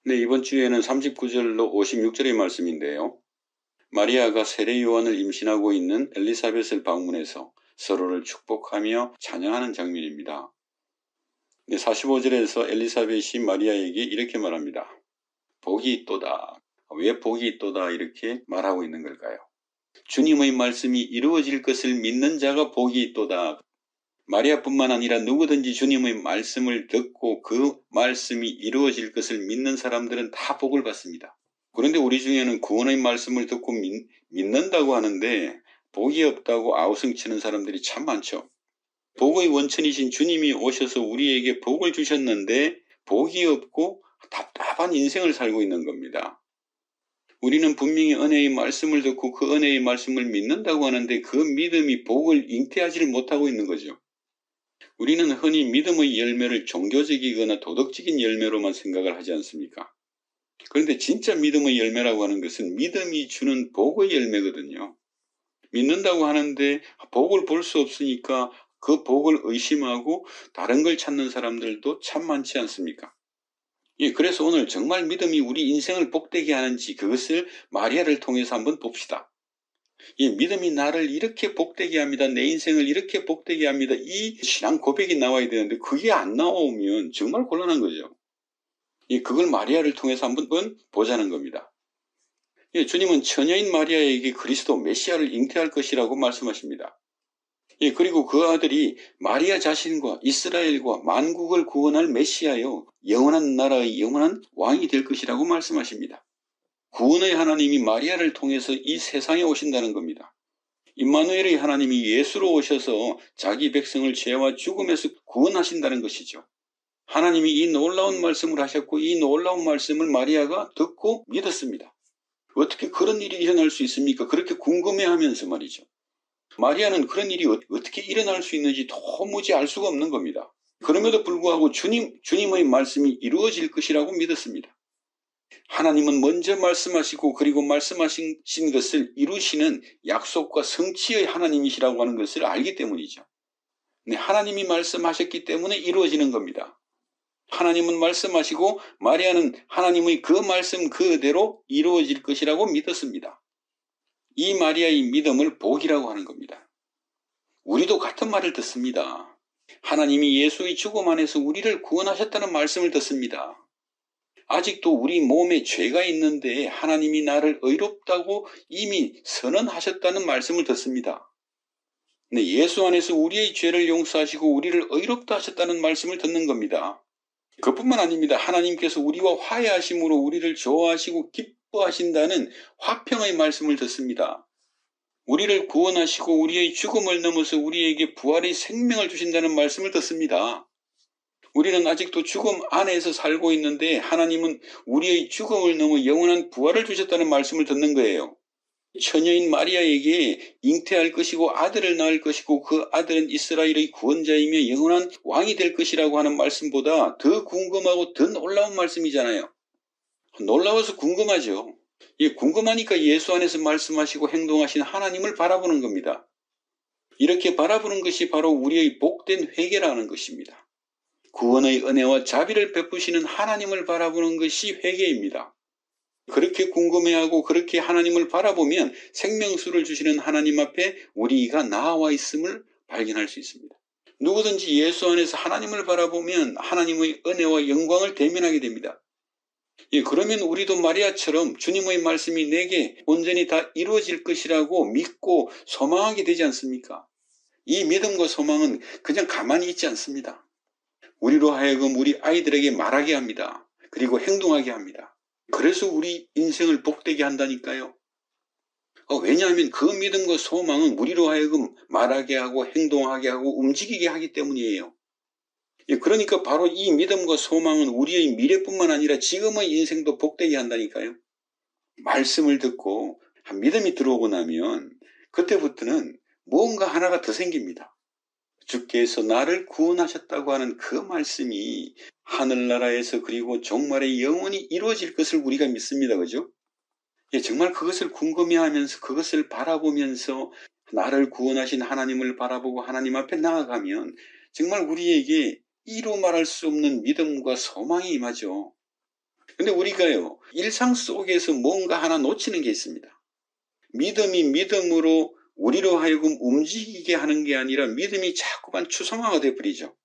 네, 이번 주에는 39절로 56절의 말씀인데요. 마리아가 세례 요한을 임신하고 있는 엘리사벳을 방문해서 서로를 축복하며 찬양하는 장면입니다. 네, 45절에서 엘리사벳이 마리아에게 이렇게 말합니다. 복이 있도다. 왜 복이 있도다 이렇게 말하고 있는 걸까요? 주님의 말씀이 이루어질 것을 믿는 자가 복이 있도다. 마리아뿐만 아니라 누구든지 주님의 말씀을 듣고 그 말씀이 이루어질 것을 믿는 사람들은 다 복을 받습니다. 그런데 우리 중에는 구원의 말씀을 듣고 믿는다고 하는데 복이 없다고 아우성치는 사람들이 참 많죠. 복의 원천이신 주님이 오셔서 우리에게 복을 주셨는데 복이 없고 답답한 인생을 살고 있는 겁니다. 우리는 분명히 은혜의 말씀을 듣고 그 은혜의 말씀을 믿는다고 하는데 그 믿음이 복을 잉태하지를 못하고 있는 거죠. 우리는 흔히 믿음의 열매를 종교적이거나 도덕적인 열매로만 생각을 하지 않습니까? 그런데 진짜 믿음의 열매라고 하는 것은 믿음이 주는 복의 열매거든요. 믿는다고 하는데 복을 볼 수 없으니까 그 복을 의심하고 다른 걸 찾는 사람들도 참 많지 않습니까? 예, 그래서 오늘 정말 믿음이 우리 인생을 복되게 하는지 그것을 마리아를 통해서 한번 봅시다. 이 믿음이 나를 이렇게 복되게 합니다. 내 인생을 이렇게 복되게 합니다. 이 신앙 고백이 나와야 되는데 그게 안 나오면 정말 곤란한 거죠. 그걸 마리아를 통해서 한번 보자는 겁니다. 주님은 처녀인 마리아에게 그리스도 메시아를 잉태할 것이라고 말씀하십니다. 그리고 그 아들이 마리아 자신과 이스라엘과 만국을 구원할 메시아요, 영원한 나라의 영원한 왕이 될 것이라고 말씀하십니다. 구원의 하나님이 마리아를 통해서 이 세상에 오신다는 겁니다. 임마누엘의 하나님이 예수로 오셔서 자기 백성을 죄와 죽음에서 구원하신다는 것이죠. 하나님이 이 놀라운 말씀을 하셨고 이 놀라운 말씀을 마리아가 듣고 믿었습니다. 어떻게 그런 일이 일어날 수 있습니까? 그렇게 궁금해하면서 말이죠. 마리아는 그런 일이 어떻게 일어날 수 있는지 도무지 알 수가 없는 겁니다. 그럼에도 불구하고 주님의 말씀이 이루어질 것이라고 믿었습니다. 하나님은 먼저 말씀하시고 그리고 말씀하신 것을 이루시는 약속과 성취의 하나님이시라고 하는 것을 알기 때문이죠. 네, 하나님이 말씀하셨기 때문에 이루어지는 겁니다. 하나님은 말씀하시고 마리아는 하나님의 그 말씀 그대로 이루어질 것이라고 믿었습니다. 이 마리아의 믿음을 복이라고 하는 겁니다. 우리도 같은 말을 듣습니다. 하나님이 예수의 죽음 안에서 우리를 구원하셨다는 말씀을 듣습니다. 아직도 우리 몸에 죄가 있는데 하나님이 나를 의롭다고 이미 선언하셨다는 말씀을 듣습니다. 네, 예수 안에서 우리의 죄를 용서하시고 우리를 의롭다 하셨다는 말씀을 듣는 겁니다. 그뿐만 아닙니다. 하나님께서 우리와 화해하심으로 우리를 좋아하시고 기뻐하신다는 화평의 말씀을 듣습니다. 우리를 구원하시고 우리의 죽음을 넘어서 우리에게 부활의 생명을 주신다는 말씀을 듣습니다. 우리는 아직도 죽음 안에서 살고 있는데 하나님은 우리의 죽음을 넘어 영원한 부활을 주셨다는 말씀을 듣는 거예요. 처녀인 마리아에게 잉태할 것이고 아들을 낳을 것이고 그 아들은 이스라엘의 구원자이며 영원한 왕이 될 것이라고 하는 말씀보다 더 궁금하고 더 놀라운 말씀이잖아요. 놀라워서 궁금하죠. 궁금하니까 예수 안에서 말씀하시고 행동하신 하나님을 바라보는 겁니다. 이렇게 바라보는 것이 바로 우리의 복된 회개라는 것입니다. 구원의 은혜와 자비를 베푸시는 하나님을 바라보는 것이 회개입니다. 그렇게 궁금해하고 그렇게 하나님을 바라보면 생명수를 주시는 하나님 앞에 우리가 나와 있음을 발견할 수 있습니다. 누구든지 예수 안에서 하나님을 바라보면 하나님의 은혜와 영광을 대면하게 됩니다. 그러면 우리도 마리아처럼 주님의 말씀이 내게 온전히 다 이루어질 것이라고 믿고 소망하게 되지 않습니까? 이 믿음과 소망은 그냥 가만히 있지 않습니다. 우리로 하여금 우리 아이들에게 말하게 합니다. 그리고 행동하게 합니다. 그래서 우리 인생을 복되게 한다니까요. 왜냐하면 그 믿음과 소망은 우리로 하여금 말하게 하고 행동하게 하고 움직이게 하기 때문이에요. 그러니까 바로 이 믿음과 소망은 우리의 미래뿐만 아니라 지금의 인생도 복되게 한다니까요. 말씀을 듣고 믿음이 들어오고 나면 그때부터는 뭔가 하나가 더 생깁니다. 주께서 나를 구원하셨다고 하는 그 말씀이 하늘나라에서 그리고 종말에 영원히 이루어질 것을 우리가 믿습니다. 그죠? 정말 그것을 궁금해하면서 그것을 바라보면서 나를 구원하신 하나님을 바라보고 하나님 앞에 나아가면 정말 우리에게 이루 말할 수 없는 믿음과 소망이 임하죠. 근데 우리가요, 일상 속에서 뭔가 하나 놓치는 게 있습니다. 믿음이 믿음으로 우리로 하여금 움직이게 하는 게 아니라 믿음이 자꾸만 추상화가 되어버리죠.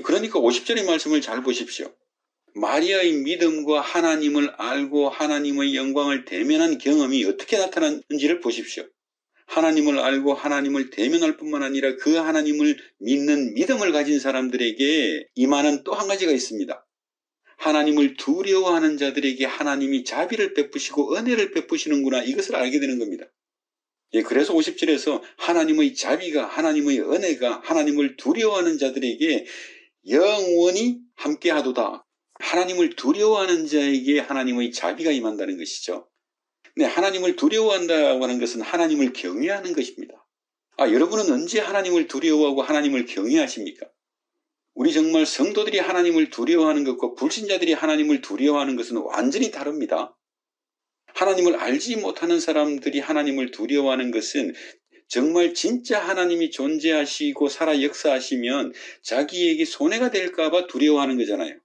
그러니까 50절의 말씀을 잘 보십시오. 마리아의 믿음과 하나님을 알고 하나님의 영광을 대면한 경험이 어떻게 나타났는지를 보십시오. 하나님을 알고 하나님을 대면할 뿐만 아니라 그 하나님을 믿는 믿음을 가진 사람들에게 임하는 또 한 가지가 있습니다. 하나님을 두려워하는 자들에게 하나님이 자비를 베푸시고 은혜를 베푸시는구나, 이것을 알게 되는 겁니다. 그래서 50절에서 하나님의 자비가, 하나님의 은혜가 하나님을 두려워하는 자들에게 영원히 함께하도다. 하나님을 두려워하는 자에게 하나님의 자비가 임한다는 것이죠. 네, 하나님을 두려워한다고 하는 것은 하나님을 경외하는 것입니다. 여러분은 언제 하나님을 두려워하고 하나님을 경외하십니까? 우리 정말 성도들이 하나님을 두려워하는 것과 불신자들이 하나님을 두려워하는 것은 완전히 다릅니다. 하나님을 알지 못하는 사람들이 하나님을 두려워하는 것은 정말 진짜 하나님이 존재하시고 살아 역사하시면 자기에게 손해가 될까 봐 두려워하는 거잖아요.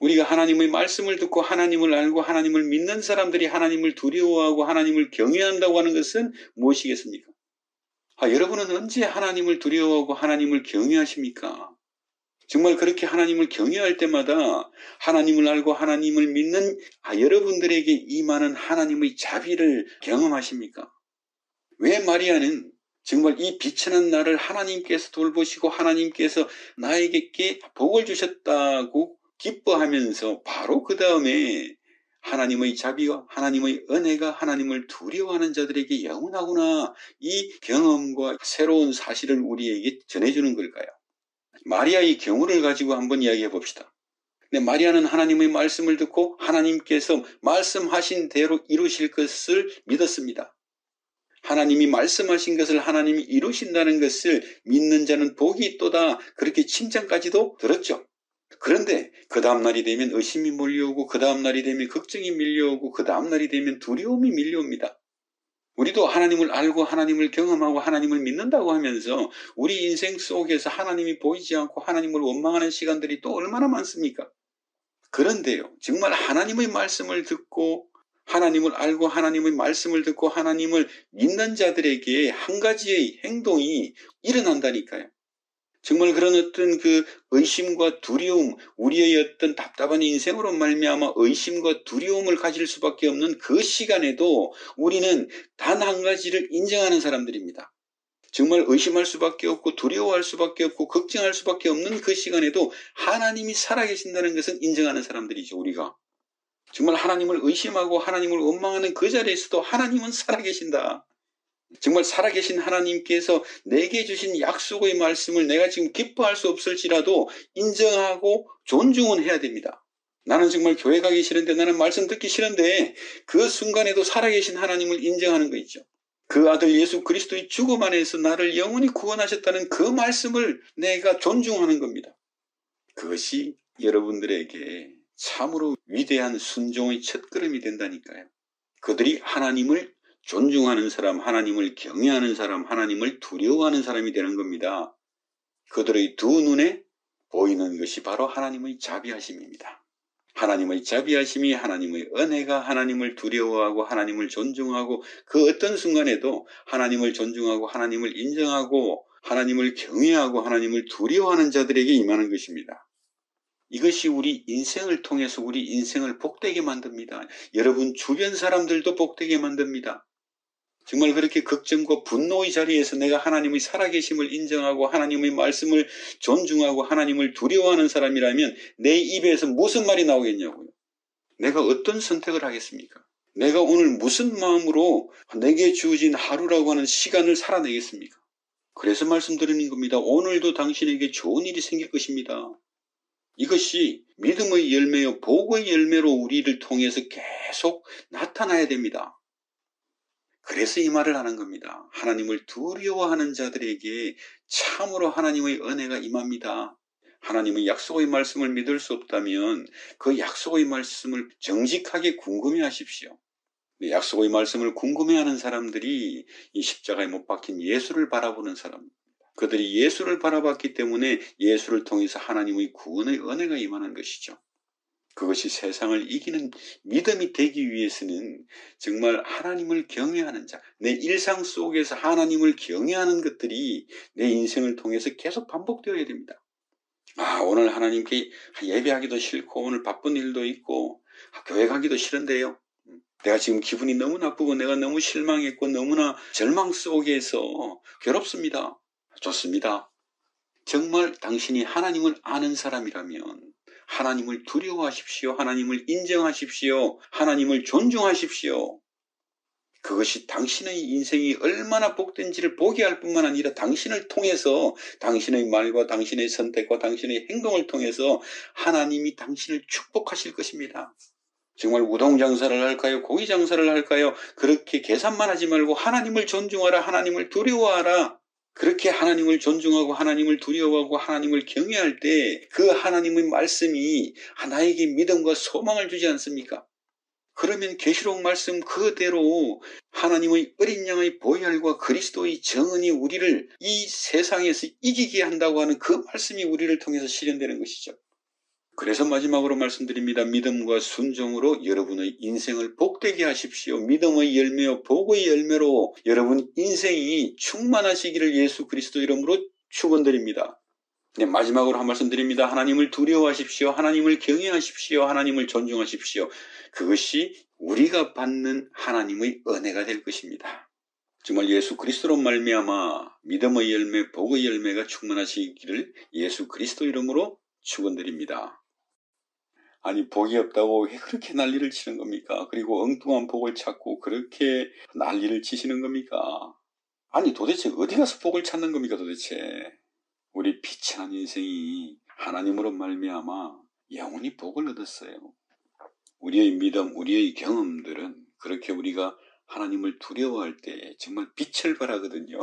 우리가 하나님의 말씀을 듣고 하나님을 알고 하나님을 믿는 사람들이 하나님을 두려워하고 하나님을 경외한다고 하는 것은 무엇이겠습니까? 여러분은 언제 하나님을 두려워하고 하나님을 경외하십니까? 정말 그렇게 하나님을 경외할 때마다 하나님을 알고 하나님을 믿는 여러분들에게 임하는 하나님의 자비를 경험하십니까? 왜 마리아는 정말 이 비천한 나를 하나님께서 돌보시고 하나님께서 나에게 복을 주셨다고 기뻐하면서 바로 그 다음에 하나님의 자비와 하나님의 은혜가 하나님을 두려워하는 자들에게 영원하구나, 이 경험과 새로운 사실을 우리에게 전해주는 걸까요? 마리아의 경우를 가지고 한번 이야기해 봅시다. 근데 마리아는 하나님의 말씀을 듣고 하나님께서 말씀하신 대로 이루실 것을 믿었습니다. 하나님이 말씀하신 것을 하나님이 이루신다는 것을 믿는 자는 복이 있도다, 그렇게 칭찬까지도 들었죠. 그런데 그 다음 날이 되면 의심이 몰려오고 그 다음 날이 되면 걱정이 밀려오고 그 다음 날이 되면 두려움이 밀려옵니다. 우리도 하나님을 알고 하나님을 경험하고 하나님을 믿는다고 하면서 우리 인생 속에서 하나님이 보이지 않고 하나님을 원망하는 시간들이 또 얼마나 많습니까? 그런데요, 정말 하나님의 말씀을 듣고 하나님을 알고 하나님의 말씀을 듣고 하나님을 믿는 자들에게 한 가지의 행동이 일어난다니까요. 정말 그런 어떤 그 의심과 두려움, 우리의 어떤 답답한 인생으로 말미암아 의심과 두려움을 가질 수밖에 없는 그 시간에도 우리는 단 한 가지를 인정하는 사람들입니다. 정말 의심할 수밖에 없고 두려워할 수밖에 없고 걱정할 수밖에 없는 그 시간에도 하나님이 살아계신다는 것은 인정하는 사람들이죠, 우리가. 정말 하나님을 의심하고 하나님을 원망하는 그 자리에서도 하나님은 살아계신다. 정말 살아계신 하나님께서 내게 주신 약속의 말씀을 내가 지금 기뻐할 수 없을지라도 인정하고 존중은 해야 됩니다. 나는 정말 교회 가기 싫은데, 나는 말씀 듣기 싫은데, 그 순간에도 살아계신 하나님을 인정하는 거 있죠. 그 아들 예수 그리스도의 죽음 안에서 나를 영원히 구원하셨다는 그 말씀을 내가 존중하는 겁니다. 그것이 여러분들에게 참으로 위대한 순종의 첫걸음이 된다니까요. 그들이 하나님을 존중하는 사람, 하나님을 경외하는 사람, 하나님을 두려워하는 사람이 되는 겁니다. 그들의 두 눈에 보이는 것이 바로 하나님의 자비하심입니다. 하나님의 자비하심이, 하나님의 은혜가 하나님을 두려워하고 하나님을 존중하고 그 어떤 순간에도 하나님을 존중하고 하나님을 인정하고 하나님을 경외하고 하나님을 두려워하는 자들에게 임하는 것입니다. 이것이 우리 인생을 통해서 우리 인생을 복되게 만듭니다. 여러분 주변 사람들도 복되게 만듭니다. 정말 그렇게 걱정과 분노의 자리에서 내가 하나님의 살아계심을 인정하고 하나님의 말씀을 존중하고 하나님을 두려워하는 사람이라면 내 입에서 무슨 말이 나오겠냐고요. 내가 어떤 선택을 하겠습니까? 내가 오늘 무슨 마음으로 내게 주어진 하루라고 하는 시간을 살아내겠습니까? 그래서 말씀드리는 겁니다. 오늘도 당신에게 좋은 일이 생길 것입니다. 이것이 믿음의 열매요, 복의 열매로 우리를 통해서 계속 나타나야 됩니다. 그래서 이 말을 하는 겁니다. 하나님을 두려워하는 자들에게 참으로 하나님의 은혜가 임합니다. 하나님의 약속의 말씀을 믿을 수 없다면 그 약속의 말씀을 정직하게 궁금해하십시오. 약속의 말씀을 궁금해하는 사람들이 이 십자가에 못 박힌 예수를 바라보는 사람입니다. 그들이 예수를 바라봤기 때문에 예수를 통해서 하나님의 구원의 은혜가 임하는 것이죠. 그것이 세상을 이기는 믿음이 되기 위해서는 정말 하나님을 경외하는 자, 내 일상 속에서 하나님을 경외하는 것들이 내 인생을 통해서 계속 반복되어야 됩니다. 오늘 하나님께 예배하기도 싫고 오늘 바쁜 일도 있고 교회 가기도 싫은데요. 내가 지금 기분이 너무 나쁘고 내가 너무 실망했고 너무나 절망 속에서 괴롭습니다. 좋습니다. 정말 당신이 하나님을 아는 사람이라면 하나님을 두려워하십시오. 하나님을 인정하십시오. 하나님을 존중하십시오. 그것이 당신의 인생이 얼마나 복된지를 보게 할 뿐만 아니라 당신을 통해서 당신의 말과 당신의 선택과 당신의 행동을 통해서 하나님이 당신을 축복하실 것입니다. 정말 우동 장사를 할까요? 고기 장사를 할까요? 그렇게 계산만 하지 말고 하나님을 존중하라. 하나님을 두려워하라. 그렇게 하나님을 존중하고 하나님을 두려워하고 하나님을 경외할 때 그 하나님의 말씀이 나에게 믿음과 소망을 주지 않습니까? 그러면 계시록 말씀 그대로 하나님의 어린 양의 보혈과 그리스도의 정은이 우리를 이 세상에서 이기게 한다고 하는 그 말씀이 우리를 통해서 실현되는 것이죠. 그래서 마지막으로 말씀드립니다. 믿음과 순종으로 여러분의 인생을 복되게 하십시오. 믿음의 열매와 복의 열매로 여러분 인생이 충만하시기를 예수 그리스도 이름으로 축원드립니다. 네, 마지막으로 한 말씀 드립니다. 하나님을 두려워하십시오. 하나님을 경외하십시오. 하나님을 존중하십시오. 그것이 우리가 받는 하나님의 은혜가 될 것입니다. 정말 예수 그리스도로 말미암아 믿음의 열매, 복의 열매가 충만하시기를 예수 그리스도 이름으로 축원드립니다. 아니 복이 없다고 왜 그렇게 난리를 치는 겁니까? 그리고 엉뚱한 복을 찾고 그렇게 난리를 치시는 겁니까? 아니 도대체 어디 가서 복을 찾는 겁니까 도대체? 우리 비천한 인생이 하나님으로 말미암아 영원히 복을 얻었어요. 우리의 믿음, 우리의 경험들은 그렇게 우리가 하나님을 두려워할 때 정말 빛을 발하거든요.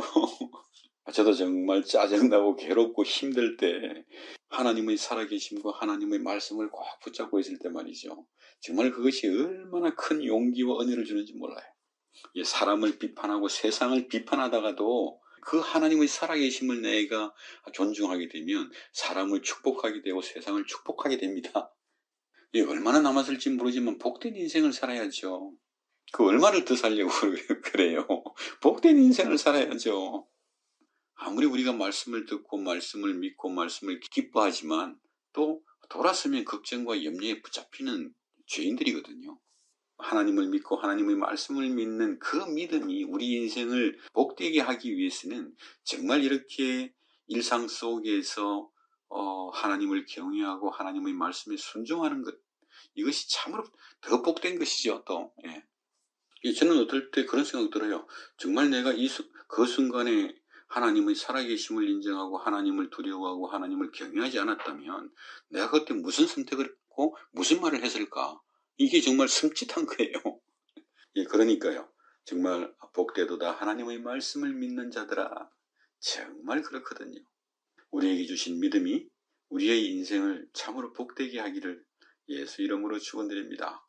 저도 정말 짜증나고 괴롭고 힘들 때 하나님의 살아계심과 하나님의 말씀을 꼭 붙잡고 있을 때 말이죠. 정말 그것이 얼마나 큰 용기와 은혜를 주는지 몰라요. 사람을 비판하고 세상을 비판하다가도 그 하나님의 살아계심을 내가 존중하게 되면 사람을 축복하게 되고 세상을 축복하게 됩니다. 얼마나 남았을지 모르지만 복된 인생을 살아야죠. 그 얼마를 더 살려고 그래요. 복된 인생을 살아야죠. 아무리 우리가 말씀을 듣고 말씀을 믿고 말씀을 기뻐하지만 또 돌아서면 걱정과 염려에 붙잡히는 죄인들이거든요. 하나님을 믿고 하나님의 말씀을 믿는 그 믿음이 우리 인생을 복되게 하기 위해서는 정말 이렇게 일상 속에서 하나님을 경외하고 하나님의 말씀에 순종하는 것, 이것이 참으로 더 복된 것이죠. 또 저는 어떨 때 그런 생각 들어요. 정말 내가 그 순간에 하나님의 살아계심을 인정하고 하나님을 두려워하고 하나님을 경외하지 않았다면 내가 그때 무슨 선택을 했고 무슨 말을 했을까? 이게 정말 섬찟한 거예요. 그러니까요. 정말 복되도다 하나님의 말씀을 믿는 자들아. 정말 그렇거든요. 우리에게 주신 믿음이 우리의 인생을 참으로 복되게 하기를 예수 이름으로 축원드립니다.